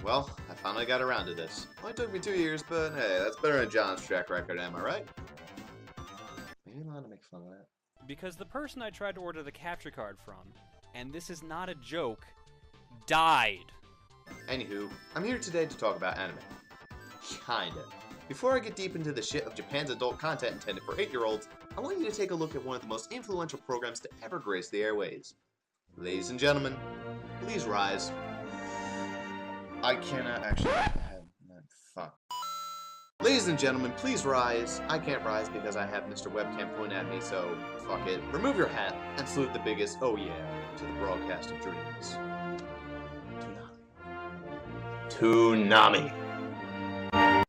Well, I finally got around to this. Only took me 2 years, but hey, that's better than John's track record, am I right? Maybe allowed to make fun of that. Because the person I tried to order the capture card from, and this is not a joke, died. Anywho, I'm here today to talk about anime. Kinda. Before I get deep into the shit of Japan's adult content intended for 8-year-olds, I want you to take a look at one of the most influential programs to ever grace the airways. Ladies and gentlemen, please rise. I cannot actually... Fuck. Ladies and gentlemen, please rise. I can't rise because I have Mr. Webcam pointing at me, so fuck it. Remove your hat and salute the biggest, oh yeah, to the broadcast of dreams. Toonami.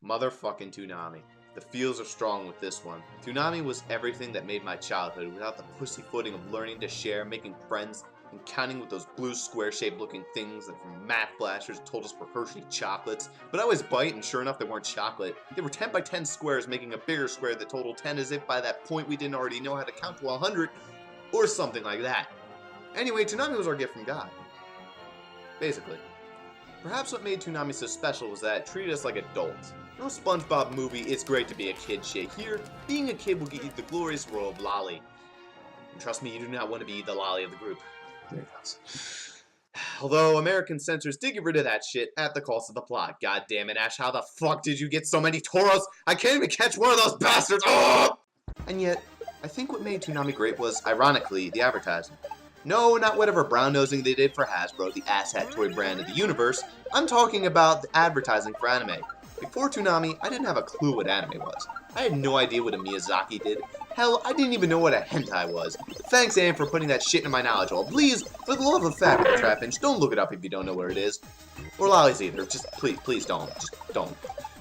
Motherfucking Toonami. The feels are strong with this one. Toonami was everything that made my childhood without the pussyfooting of learning to share, making friends, and counting with those blue square-shaped looking things that from math blasters told us were Hershey chocolates. But I always bite, and sure enough, they weren't chocolate. They were 10 by 10 squares, making a bigger square that totaled 10, as if by that point we didn't already know how to count to 100, or something like that. Anyway, Toonami was our gift from God. Basically. Perhaps what made Toonami so special was that it treated us like adults. No SpongeBob movie, it's great to be a kid shit. Here, being a kid will get you the glorious role of Lolly. And trust me, you do not want to be the Lolly of the group. There it goes. Although American censors did get rid of that shit at the cost of the plot. God damn it, Ash, how the fuck did you get so many Toros? I can't even catch one of those bastards! Oh! And yet, I think what made Toonami great was, ironically, the advertising. No, not whatever brown-nosing they did for Hasbro, the asshat toy brand of the universe. I'm talking about the advertising for anime. Before Toonami, I didn't have a clue what anime was. I had no idea what a Miyazaki did. Hell, I didn't even know what a hentai was. Thanks, Anne, for putting that shit in my knowledge hole. Please, for the love of fabric, Trapinch, don't look it up if you don't know where it is. Or Lollies either. Just please don't. Just don't.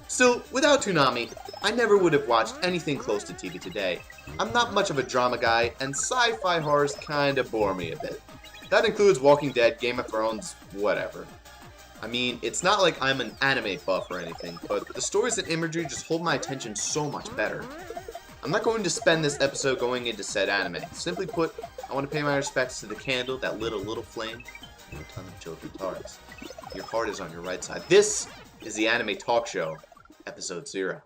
Still, without Toonami, I never would have watched anything close to TV today. I'm not much of a drama guy, and sci-fi horrors kinda bore me a bit. That includes Walking Dead, Game of Thrones, whatever. I mean, it's not like I'm an anime buff or anything, but the stories and imagery just hold my attention so much better. I'm not going to spend this episode going into said anime. Simply put, I want to pay my respects to the candle that lit a little flame in a ton of children's hearts. Your heart is on your right side. This is the Anime Talk Show, Episode 0.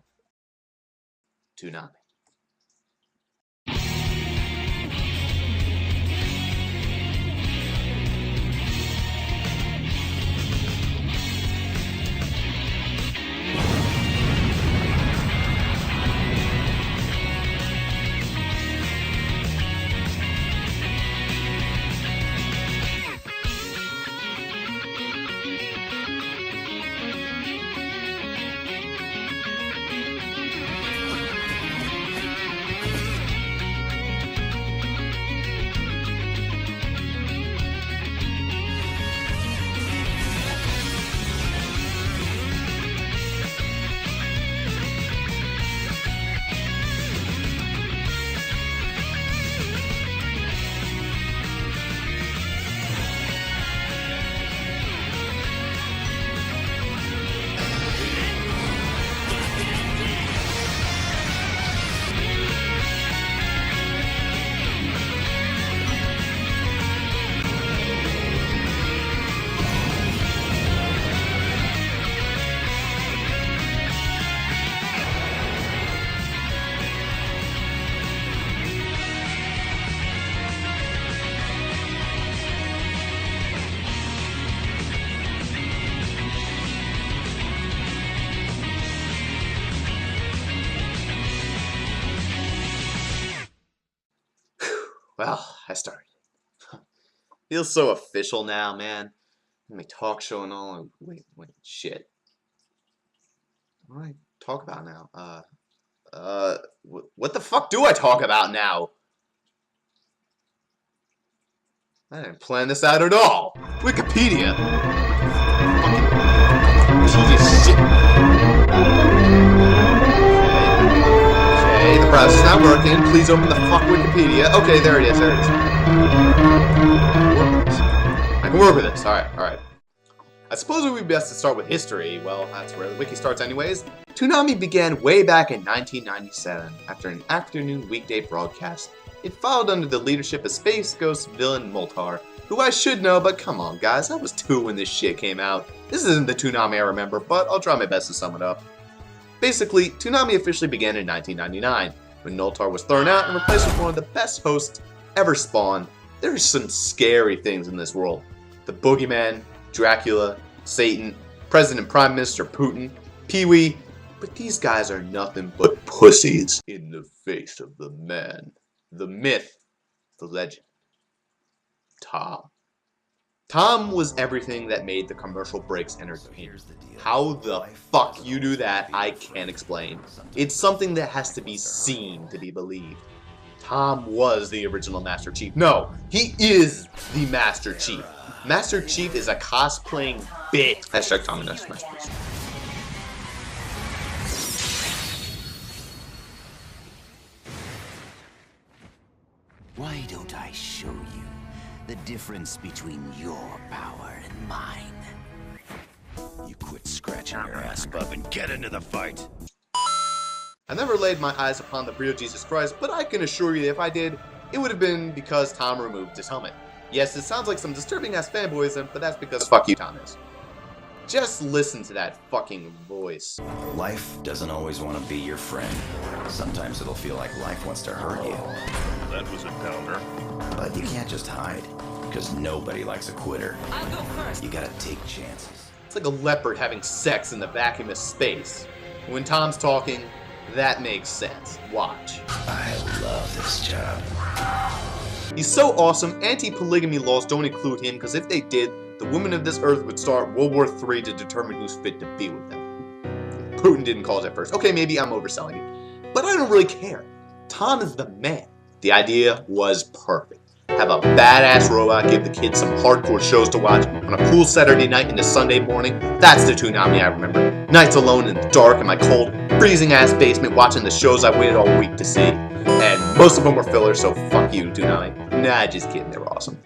Toonami. Well, I started. Feels so official now, man. My talk show and all. Wait, shit. What do I talk about now? What the fuck do I talk about now? I didn't plan this out at all. Wikipedia. Jesus shit. Okay, the browser's not working. Please open the fuck Wikipedia. Okay, there it is. I can work with this. Alright. I suppose it would be best to start with history. Well, that's where the wiki starts anyways. Toonami began way back in 1997, after an afternoon weekday broadcast. It followed under the leadership of Space Ghost villain Moltar, who I should know, but come on guys, I was 2 when this shit came out. This isn't the Toonami I remember, but I'll try my best to sum it up. Basically, Toonami officially began in 1999, when Noltar was thrown out and replaced with one of the best hosts ever spawned. There are some scary things in this world. The Boogeyman, Dracula, Satan, President Prime Minister Putin, Pee-wee, but these guys are nothing but pussies in the face of the man, the myth, the legend, Tom. Tom was everything that made the commercial breaks entertaining. How the fuck you do that, I can't explain. It's something that has to be seen to be believed. Tom was the original Master Chief. No, he is the Master Chief. Master Chief is a cosplaying bitch. Hashtag Tom and Master Chief. Why don't I show you the difference between your power and mine? You quit scratching your ass, bub, and get into the fight. I never laid my eyes upon the real Jesus Christ, but I can assure you that if I did, it would have been because Tom removed his helmet. Yes, it sounds like some disturbing ass fanboyism, but that's because fuck you, Thomas. Just listen to that fucking voice. Life doesn't always want to be your friend. Sometimes it'll feel like life wants to hurt you. That was a downer. But you can't just hide, because nobody likes a quitter. I'll go first. You gotta take chances. It's like a leopard having sex in the vacuum of space. When Tom's talking, that makes sense. Watch. I love this job. He's so awesome, anti-polygamy laws don't include him because if they did, the women of this earth would start World War III to determine who's fit to be with them. Putin didn't cause it first. Okay, maybe I'm overselling it. But I don't really care. Tom is the man. The idea was perfect. Have a badass robot give the kids some hardcore shows to watch on a cool Saturday night into Sunday morning. That's the Toonami I remember. Nights alone in the dark in my cold, freezing ass basement watching the shows I waited all week to see. And most of them were fillers, so fuck you, Toonami. Nah, just kidding, they were awesome.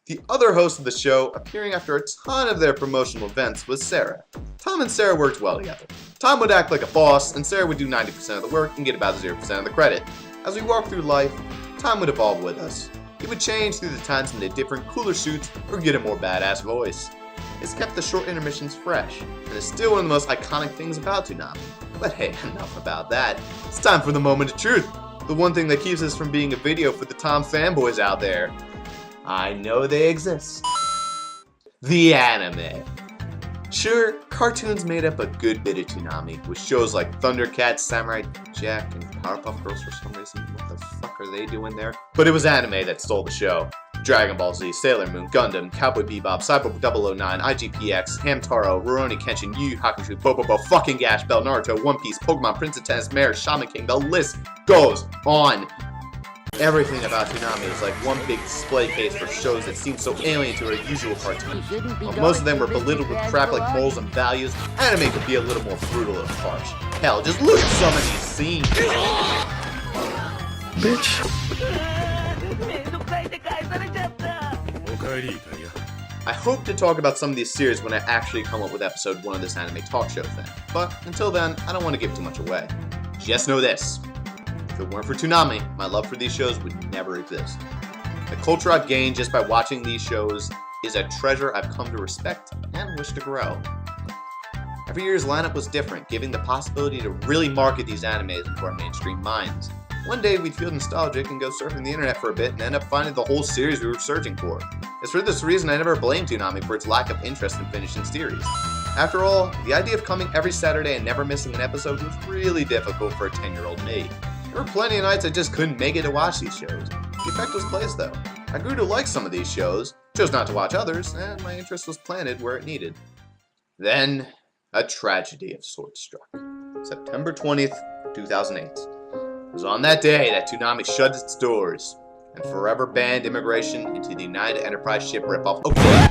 The other host of the show, appearing after a ton of their promotional events, was Sarah. Tom and Sarah worked well together. Tom would act like a boss, and Sarah would do 90% of the work and get about 0% of the credit. As we walked through life, Tom would evolve with us. He would change through the times into different, cooler suits or get a more badass voice. It's kept the short intermissions fresh, and is still one of the most iconic things about Toonami. But hey, enough about that. It's time for the moment of truth. The one thing that keeps us from being a video for the Tom fanboys out there. I know they exist. The anime. Sure, cartoons made up a good bit of Toonami, with shows like Thundercats, Samurai Jack, and Powerpuff Girls for some reason. What the fuck are they doing there? But it was anime that stole the show. Dragon Ball Z, Sailor Moon, Gundam, Cowboy Bebop, Cyber 009, IGPX, Hamtaro, Rurouni Kenshin, Yu Yu Hakusho, Bobobo, fucking Gash Bell, Naruto, One Piece, Pokemon, Prince of Tennis, Mare, Shaman King, the list goes on. Everything about Toonami is like one big display case for shows that seem so alien to our usual cartoons. While most of them were belittled with crap like morals and values, anime could be a little more brutal and harsh. Hell, just look at some of these scenes. I hope to talk about some of these series when I actually come up with episode 1 of this anime talk show thing. But until then, I don't want to give too much away. Just know this. If it weren't for Toonami, my love for these shows would never exist. The culture I've gained just by watching these shows is a treasure I've come to respect and wish to grow. Every year's lineup was different, giving the possibility to really market these animes into our mainstream minds. One day we'd feel nostalgic and go surfing the internet for a bit and end up finding the whole series we were searching for. It's for this reason I never blamed Toonami for its lack of interest in finishing series. After all, the idea of coming every Saturday and never missing an episode was really difficult for a 10-year-old me. There were plenty of nights I just couldn't make it to watch these shows. The effect was placed though. I grew to like some of these shows, chose not to watch others, and my interest was planted where it needed. Then, a tragedy of sorts struck. September 20th, 2008. It was on that day that Toonami shut its doors and forever banned immigration into the United Enterprise ship ripoff. Okay,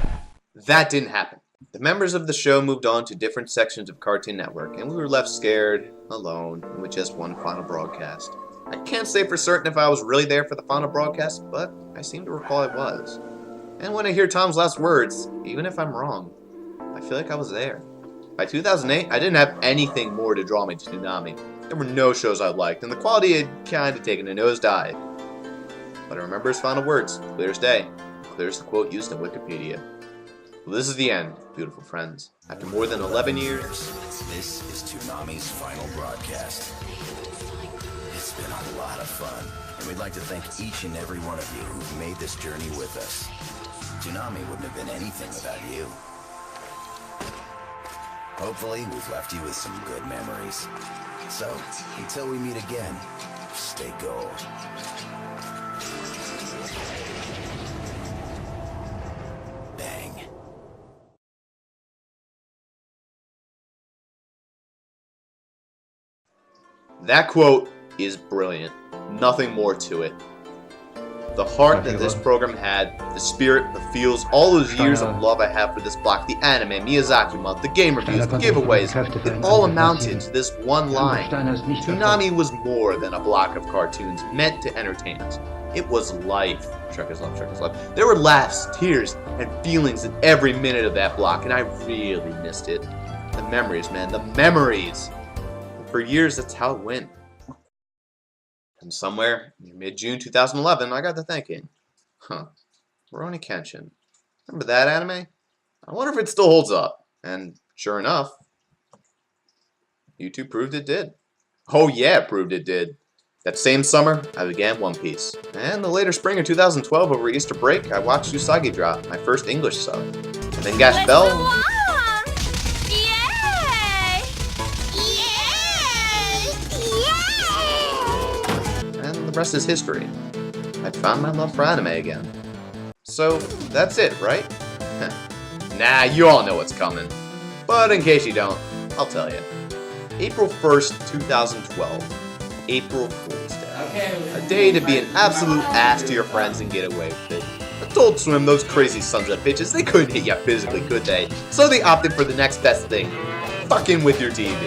that didn't happen. The members of the show moved on to different sections of Cartoon Network, and we were left scared, alone, and with just one final broadcast. I can't say for certain if I was really there for the final broadcast, but I seem to recall I was. And when I hear Tom's last words, even if I'm wrong, I feel like I was there. By 2008, I didn't have anything more to draw me to Toonami. There were no shows I liked, and the quality had kinda taken a nosedive. But I remember his final words, clear as day. There's the quote used in Wikipedia. Well, this is the end, beautiful friends. After more than 11 years, this is Toonami's final broadcast. It's been a lot of fun, and we'd like to thank each and every one of you who've made this journey with us. Toonami wouldn't have been anything without you. Hopefully, we've left you with some good memories. So, until we meet again, stay gold. Bang. That quote is brilliant. Nothing more to it. The heart that this program had, the spirit, the feels, all those years of love I have for this block, the anime, Miyazaki month, the game reviews, the giveaways, it all amounted to this one line. Toonami was more than a block of cartoons meant to entertain us. It was life. Truckers love, truckers love. There were laughs, tears, and feelings in every minute of that block, and I really missed it. The memories, man, the memories. And for years, that's how it went. And somewhere in mid-June 2011, I got to thinking, Rurouni Kenshin. Remember that anime? I wonder if it still holds up. And sure enough, YouTube proved it did. Oh yeah, it proved it did. That same summer, I began One Piece. And the later spring of 2012, over Easter break, I watched Usagi drop, my first English sub. And then Gash Bell. The rest is history. I'd found my love for anime again. So, that's it, right? Nah, you all know what's coming. But in case you don't, I'll tell you. April 1st, 2012. April Fool's Day. A day to be an absolute ass to your friends and get away with it. Adult Swim, those crazy sons of bitches, they couldn't hit you physically, could they? So they opted for the next best thing. Fucking with your TV.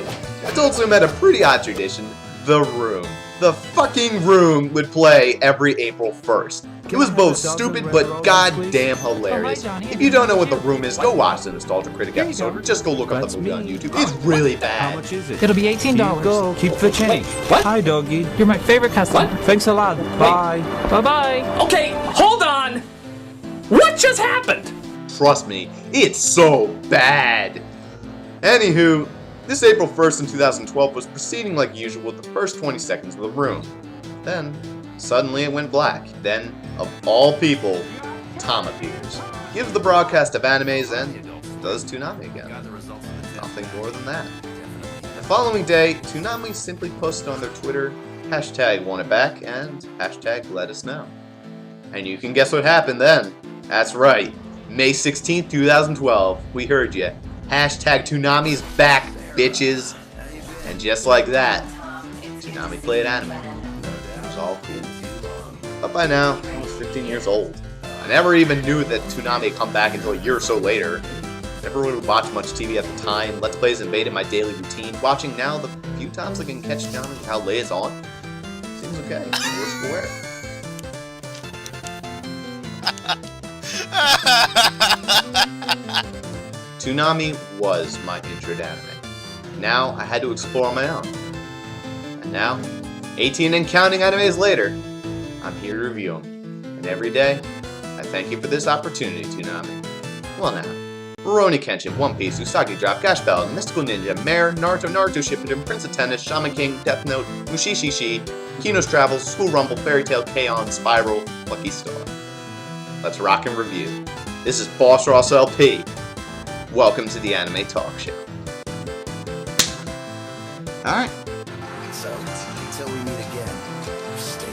Adult Swim had a pretty odd tradition. The Room. The fucking Room would play every April 1st. It was both stupid but goddamn hilarious. If you don't know what The Room is, go watch the Nostalgia Critic episode or just go look up the movie on YouTube. It's really bad. How much is it? It'll be $18. Go. Keep the change. What? Hi, doggy. You're my favorite customer. What? Thanks a lot. Bye. Bye-bye. Okay, hold on! What just happened? Trust me, it's so bad. Anywho, this April 1st in 2012 was proceeding like usual with the first 20 seconds of The Room. Then, suddenly it went black. Then, of all people, Tom appears. Gives the broadcast of animes and does Toonami again. Nothing more than that. The following day, Toonami simply posted on their Twitter, #WantItBack and #LetUsKnow. And you can guess what happened then. That's right. May 16th, 2012. We heard you. #Toonami's back, bitches. And just like that, Toonami played anime. It was all cool. But by now, I was 15 years old. I never even knew that Toonami had come back until a year or so later. Never really watched much TV at the time. Let's Plays invaded my daily routine. Watching now, the few times I can catch Toonami with how late it's on, seems okay. Worse for wear. Toonami was my intro to anime. Now I had to explore on my own. And now, 18 and counting animes later, I'm here to review them. And every day, I thank you for this opportunity, Toonami. Well now, Rurouni Kenshin, One Piece, Usagi Drop, Gash Bell, Mystical Ninja, Mare, Naruto, Naruto Shippuden, Prince of Tennis, Shaman King, Death Note, Mushishi, Kino's Travels, School Rumble, Fairy Tail, K-On!, Spiral, Lucky Star. Let's rock and review. This is Bossrosslp. Welcome to the Anime Talk Show. Alright. So, until we meet again, stay